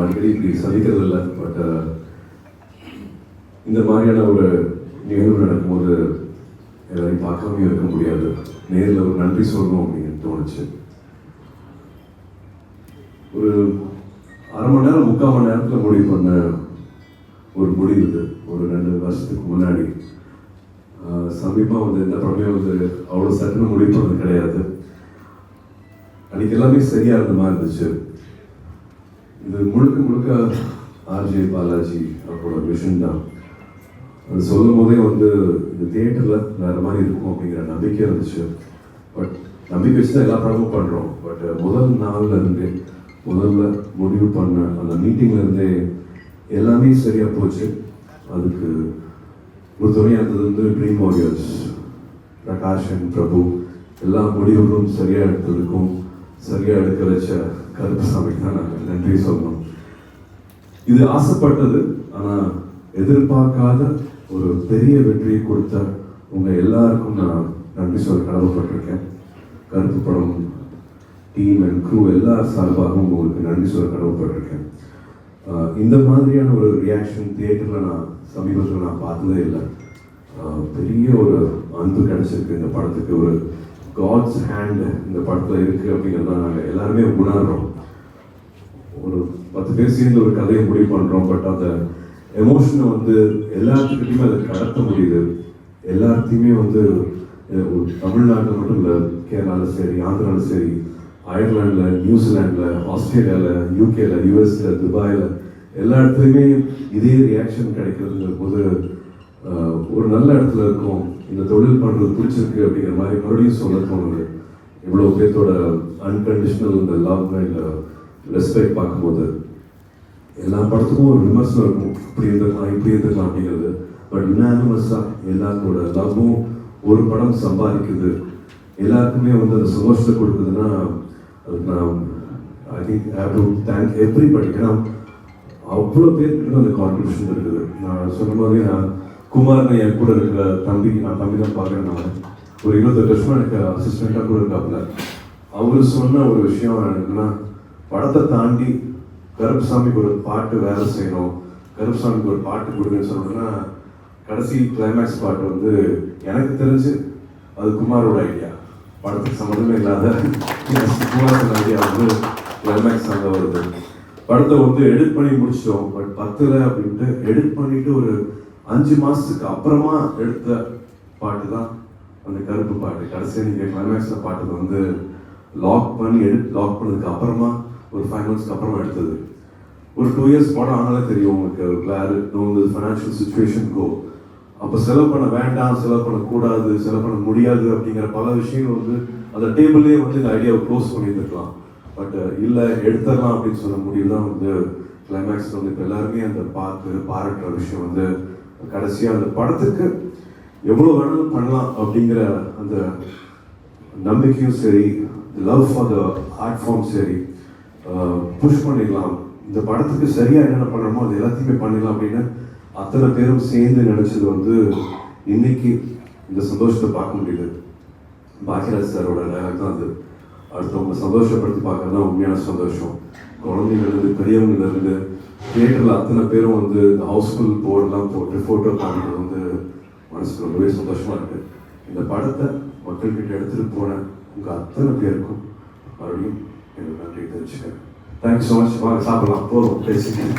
அடிக்கடி இப்படி சந்திக்கிறது இல்லை. பட் இந்த மாதிரியான ஒரு நிகழ்வு நடக்கும்போது எல்லாரையும் பார்க்காம இருக்க முடியாது. நேரில் ஒரு நன்றி சொல்லணும் அப்படின்னு தோணுச்சு. ஒரு அரை மணி நேரம் 3/4 மணி நேரத்தில் முடிவு பண்ண ஒரு முடிவு இது. ஒரு 2 வருஷத்துக்கு முன்னாடி சமீபமாக வந்து இந்த படமே வந்து அவ்வளோ சட்டுன்னு முடிவு பண்ணது கிடையாது. அன்றைக்கி எல்லாமே சரியாக இருந்த மாதிரி இருந்துச்சு. இது முழுக்க முழுக்க ஆர்ஜே பாலாஜி அவரோட விஷன் தான். அது சொல்லும் போதே வந்து இந்த தியேட்டரில் வேறு மாதிரி இருக்கும் அப்படிங்கிற நம்பிக்கை இருந்துச்சு. பட் நம்பிக்கை வச்சு தான் எல்லா படமும் பண்ணுறோம். பட் முதல் நாள்லேருந்தே முதல்ல முடிவு பண்ண அந்த மீட்டிங்லேருந்தே எல்லாமே சரியாக போச்சு. அதுக்கு ஒரு துணையாக இருந்தது வந்து ட்ரீம் வாரியர்ஸ், பிரகாஷ் அண்ட் பிரபு. எல்லா முடிவுகளும் சரியாக எடுத்ததுக்கும் சரியாக எடுக்க வச்ச கருப்பசாமிக்கு தான் நாங்கள் நன்றி சொல்லணும். இது ஆசைப்பட்டது, ஆனால் எதிர்பார்க்காத ஒரு பெரிய வெற்றியை கொடுத்த உங்கள் எல்லாருக்கும் நான் நன்றி சொல்ல கடமைப்பட்டிருக்கேன். கருப்பு படம் டீம் அண்ட் க்ரூ எல்லா சார்பாகவும் உங்களுக்கு நன்றி சொல்ல கடமைப்பட்டிருக்கேன். இந்த மாதிரியான ஒரு ரியாக்ஷன் தியேட்டரில் நான் சமீபத்தில் நான் பார்த்ததே இல்லை. பெரிய ஒரு அன்பு கிடைச்சிருக்கு இந்த படத்துக்கு. ஒரு காட்ஸ் ஹேண்ட் இந்த படத்தில் இருக்குது அப்படிங்கிறத நாங்கள் எல்லாருமே உணர்றோம். ஒரு 10 பேர் சேர்ந்து ஒரு கதையை முடிவு பண்ணுறோம். பட் அந்த எமோஷனை வந்து எல்லாத்துக்கிட்டையுமே அதை கடத்த முடியுது. எல்லாத்தையுமே வந்து ஒரு தமிழ்நாட்டில் மட்டும் இல்லை, கேரளாவில் சரி, ஆந்திராவில் சரி, அயர்லாண்டில், நியூசிலாண்டில், ஆஸ்திரேலியாவில், யூகேல, யூஎஸில், துபாயில் எல்லா இடத்துலையுமே இதே ரியாக்ஷன் கிடைக்கிறதுங்கிற போது ஒரு நல்ல இடத்துல இருக்கும். இந்த தொழில் பண்ணுறது பிடிச்சிருக்கு அப்படிங்கிற மாதிரி மறுபடியும் சொல்ல தோணுது. இவ்வளோ பேர்த்தோட அன்கண்டிஷனல் இந்த லவ் அண்ட் ரெஸ்பெக்ட் பார்க்கும்போது எல்லா படத்துக்கும் ஒரு விமர்சனம் இருக்கும், இப்படி இருந்துக்கலாம் இப்படி இருந்துக்கலாம் அப்படிங்கிறது. பட் யுனானிமஸாக எல்லாத்தோட லவ்வும் ஒரு படம் சம்பாதிக்குது, எல்லாருக்குமே வந்து அந்த சந்தோஷத்தை கொடுக்குதுன்னா அதுக்கு நான் I think have to thank everybody. ஏன்னா அவ்வளோ பேருக்கு அந்த கான்ட்ரிபியூஷன் இருக்குது. நான் சொன்ன மாதிரி நான் குமார்னு என் கூட இருக்கிற தம்பி, நான் தம்பி தான் பார்க்குறேன். நான் ஒரு 28 வருஷமாக எனக்கு அசிஸ்டண்ட்டாக கூட இருக்காப்புல. அவர் சொன்ன ஒரு விஷயம் என்னன்னா, படத்தை தாண்டி கருப்புசாமிக்கு ஒரு பாட்டு வேலை செய்யணும், கருப்புசாமிக்கு ஒரு பாட்டு கொடுங்கன்னு சொன்னோம்னா கடைசி கிளைமேக்ஸ் பாட்டு வந்து எனக்கு தெரிஞ்சு அது குமாரோட ஐடியா. படத்துக்கு சம்மந்தமே இல்லாத குமாரோட ஐடியா வந்து கிளைமேக்ஸ் அங்கே வருது. படத்தை வந்து எடிட் பண்ணி முடிச்சிட்டோம். பட் 10ல் அப்படின்ட்டு எடிட் பண்ணிட்டு ஒரு 5 மாதத்துக்கு அப்புறமா எடுத்த பாட்டு தான் அந்த கருப்பு பாட்டு. கடைசியாக நீங்கள் கிளைமேக்ஸில் பாட்டு வந்து லாக் பண்ணி லாக் பண்ணதுக்கு அப்புறமா ஒரு 5 months அப்புறமா எடுத்தது. ஒரு 2 years படம் ஆனாலே தெரியும் உங்களுக்கு வேறு இந்த ஃபைனான்ஷியல் சுச்சுவேஷன் கோ. அப்போ செலவு பண்ண வேண்டாம், செலவு பண்ணக்கூடாது, செலவு பண்ண முடியாது அப்படிங்கிற பல விஷயங்கள் வந்து அந்த டேபிள்லேயே வந்து இந்த ஐடியாவை க்ளோஸ் பண்ணியிருந்துருக்கலாம். பட் இல்லை எடுத்துடலாம் அப்படின்னு சொன்ன முடிவு தான் வந்து கிளைமேக்ஸ் வந்து இப்போ எல்லாருமே அந்த பாராட்டுற விஷயம் வந்து கடைசியாக அந்த படத்துக்கு எவ்வளோ வேணாலும் பண்ணலாம் அப்படிங்கிற அந்த நம்பிக்கையும் சரி, love for the art form சரி, புஷ் பண்ணிடலாம், இந்த படத்துக்கு சரியாக என்னென்ன பண்ணுறோமோ அது எல்லாத்தையுமே பண்ணிடலாம் அப்படின்னு அத்தனை பேரும் சேர்ந்து நினச்சது வந்து இன்னைக்கு இந்த சந்தோஷத்தை பார்க்க முடியுது. பாக்கியராஜ் சாரோட டைலாக் தான் அது. அடுத்தவங்க சந்தோஷப்படுத்தி பார்க்கறது தான் உண்மையான சந்தோஷம். குழந்தைங்கள்லேருந்து பெரியவங்கலேருந்து தியேட்டரில் அத்தனை பேரும் வந்து இந்த ஹவுஸ்ஃபுல் போர்டெலாம் போட்டு ஃபோட்டோ காமிக்கிறது வந்து மனசுக்கு ரொம்பவே சந்தோஷமாக இருக்குது. இந்த படத்தை மக்கள்கிட்ட எடுத்துகிட்டு போன உங்கள் அத்தனை பேருக்கும் மறுபடியும் எனக்கு நன்றி தெரிவிச்சுக்கிறேன். Thanks so much. வாங்க சாப்பிடலாம், போதும் பேசிக்கிறேன்.